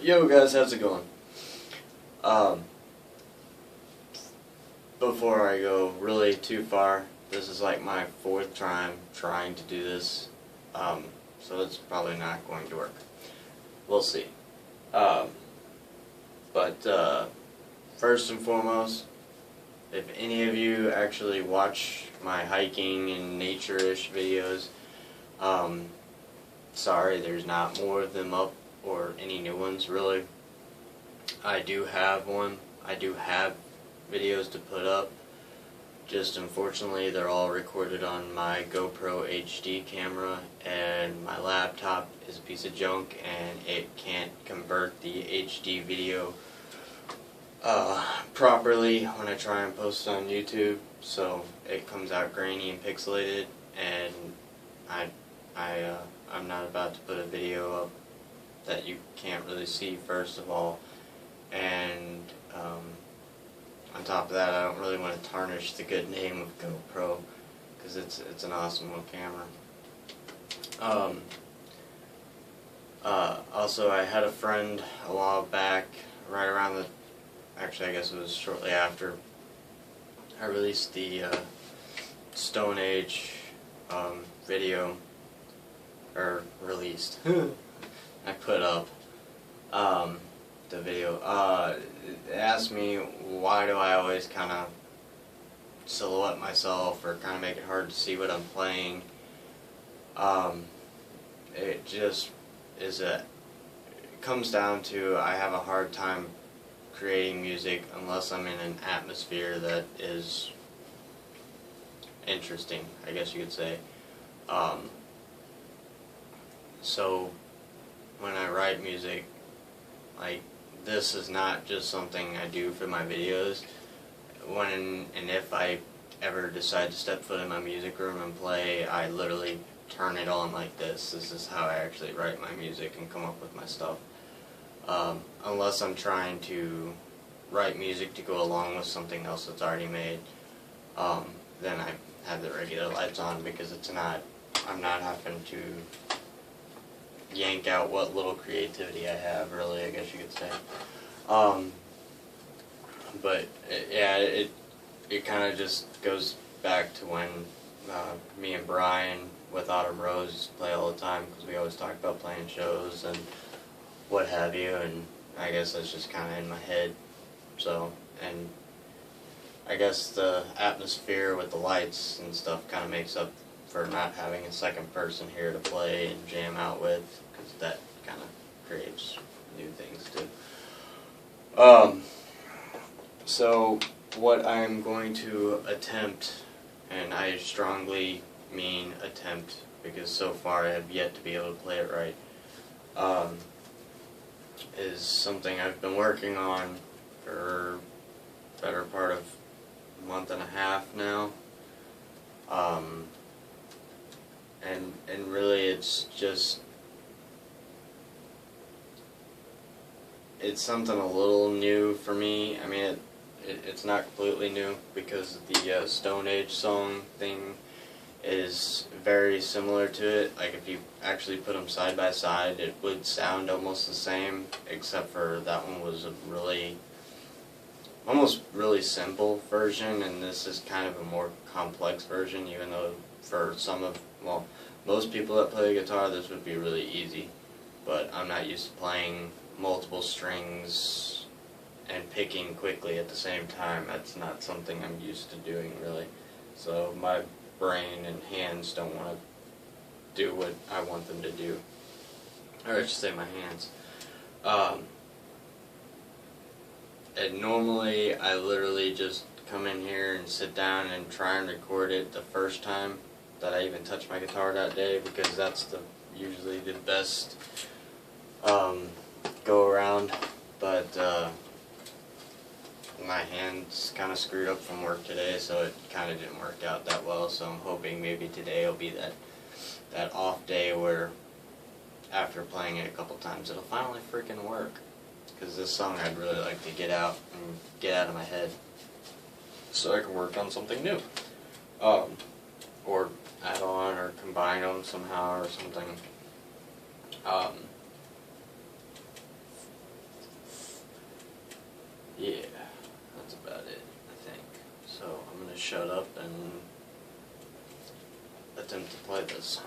Yo guys, how's it going? Um, Before I go really too far, this is like my fourth time trying to do this, so it's probably not going to work. We'll see. Um, but first and foremost, if any of you actually watch my hiking and nature-ish videos, sorry there's not more of them up or any new ones really. I do have one. I do have videos to put up. Just unfortunately they're all recorded on my GoPro HD camera, and my laptop is a piece of junk and it can't convert the HD video properly when I try and post it on YouTube, so it comes out grainy and pixelated, and I'm not about to put a video up that you can't really see, first of all, and on top of that, I don't really want to tarnish the good name of GoPro, because it's an awesome little camera. Also, I had a friend a while back, right around the, actually I guess it was shortly after I released the Stone Age video, or released, I put up the video. It asked me why do I always kind of silhouette myself or kind of make it hard to see what I'm playing. It just is it comes down to I have a hard time creating music unless I'm in an atmosphere that is interesting, I guess you could say. So when I write music, like, this is not just something I do for my videos. When and if I ever decide to step foot in my music room and play, I literally turn it on like this. This is how I actually write my music and come up with my stuff. Unless I'm trying to write music to go along with something else that's already made, then I have the regular lights on, because I'm not having to yank out what little creativity I have, really, I guess you could say. But it kind of just goes back to when me and Brian with Autumn Rose used to play all the time, because we always talked about playing shows and what have you, and I guess that's just kind of in my head. So, and I guess the atmosphere with the lights and stuff kind of makes up for not having a second person here to play and jam out with, because that kind of creates new things too. So what I'm going to attempt, and I strongly mean attempt, because so far I have yet to be able to play it right, is something I've been working on for the better part of a month and a half now. And really it's something a little new for me. I mean, it's not completely new, because the Stone Age song thing is very similar to it. Like, if you actually put them side by side, it would sound almost the same, except for that one was a almost really simple version, and this is kind of a more complex version, even though for most people that play the guitar, this would be really easy. But I'm not used to playing multiple strings and picking quickly at the same time. That's not something I'm used to doing, really. So my brain and hands don't want to do what I want them to do. Or I should say my hands. And normally I literally just come in here and sit down and try and record it the first time that I even touch my guitar that day, because that's usually the best go around. But my hand's kind of screwed up from work today, so it kind of didn't work out that well. So I'm hoping maybe today will be that off day where, after playing it a couple times, it'll finally freaking work. Because this song I'd really like to get out and get out of my head, so I can work on something new, or add on or combine them somehow or something. to play this.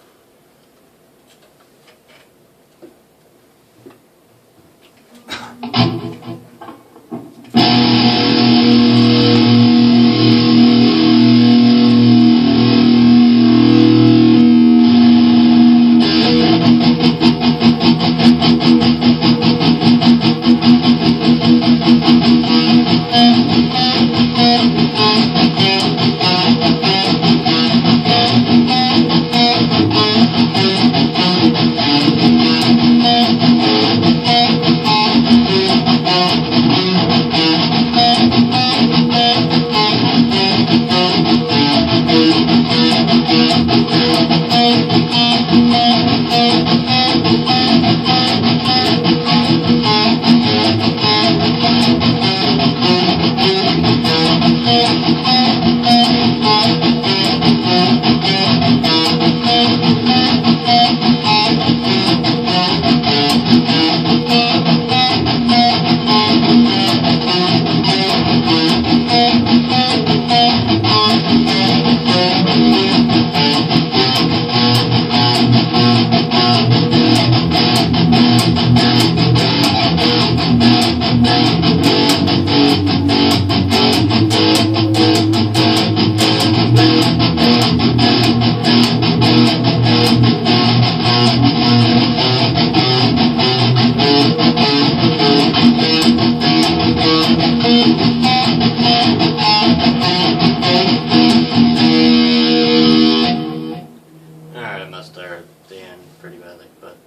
Pretty badly, but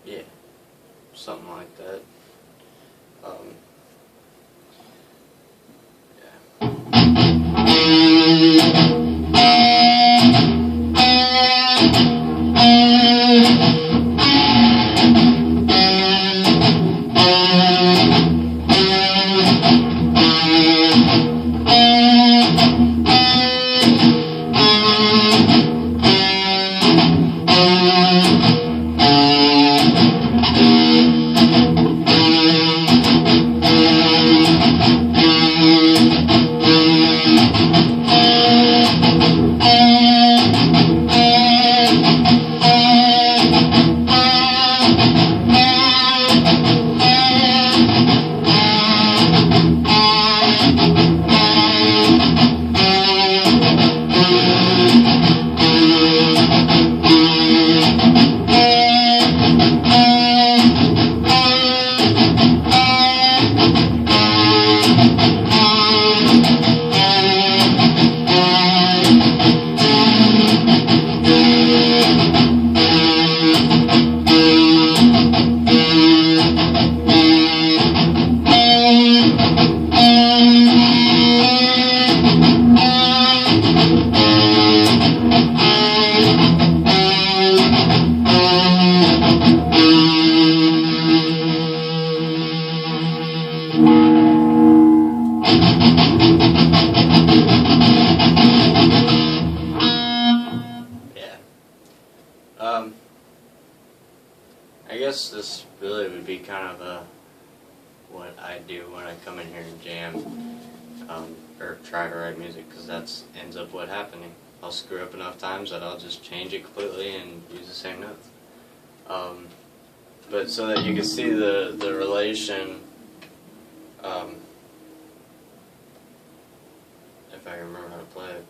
yeah, something like that. I guess this really would be kind of what I do when I come in here and jam, or try to write music, because that's ends up what happening. I'll screw up enough times that I'll just change it completely and use the same notes. But so that you can see the relation, if I remember how to play it.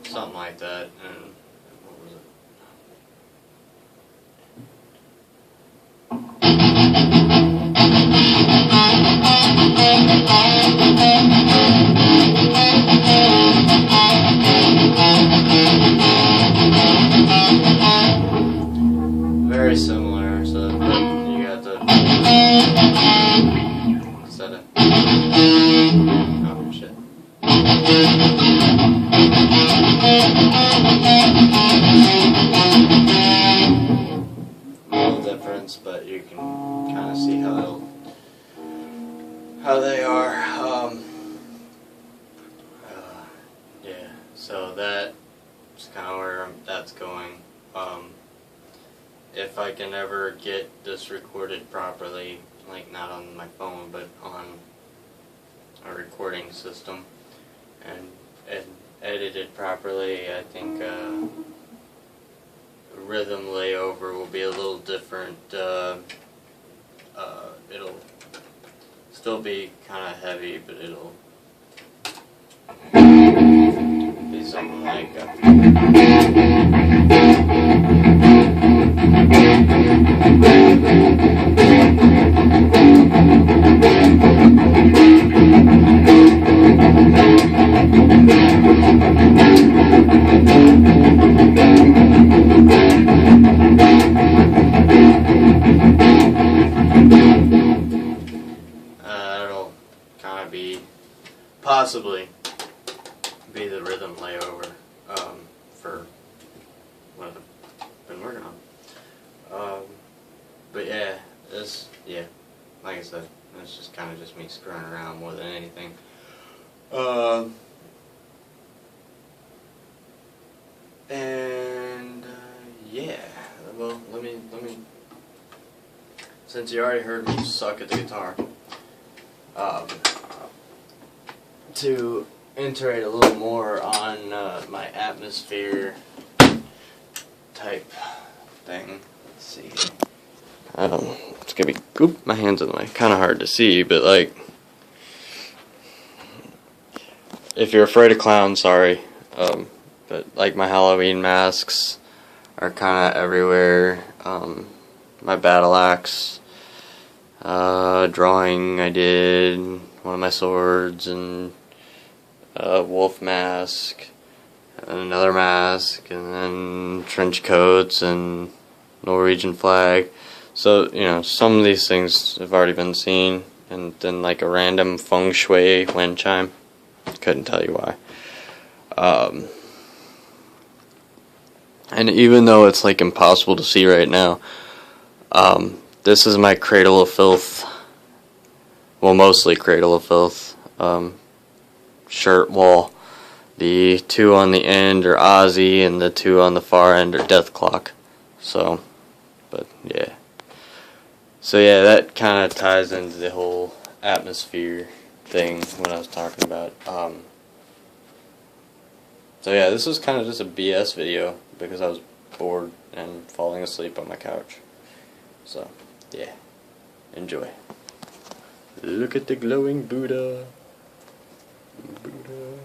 Something like that, and what was it? Very similar, so you got to instead of oh shit. A little difference, but you can kind of see how they are. Yeah, so that's kind of where that's going. If I can ever get this recorded properly, like not on my phone, but on a recording system, and edited properly. I think rhythm layover will be a little different. It'll still be kind of heavy, but it'll be something like it'll kind of be, possibly be the rhythm layover for what I've been working on. But yeah, like I said, it's just kind of just me screwing around more than anything. Yeah, well, let me, since you already heard me suck at the guitar, to iterate a little more on my atmosphere type thing. Let's see here. It's gonna be, oop, my hand's in the way. Kind of hard to see, but like, if you're afraid of clowns, sorry. But like my Halloween masks are kind of everywhere. My battle axe, drawing I did, one of my swords, and a wolf mask, and another mask, and then trench coats and Norwegian flag. So, you know, some of these things have already been seen, and then like a random feng shui wind chime. Couldn't tell you why. And even though it's like impossible to see right now, this is my Cradle of Filth, well, mostly Cradle of Filth, shirt wall. The two on the end are Ozzy, and the two on the far end are Deathclock. So, but yeah. So yeah, that kind of ties into the whole atmosphere thing when I was talking about. So yeah, this was kind of just a BS video because I was bored and falling asleep on my couch. So, yeah. Enjoy. Look at the glowing Buddha. Buddha.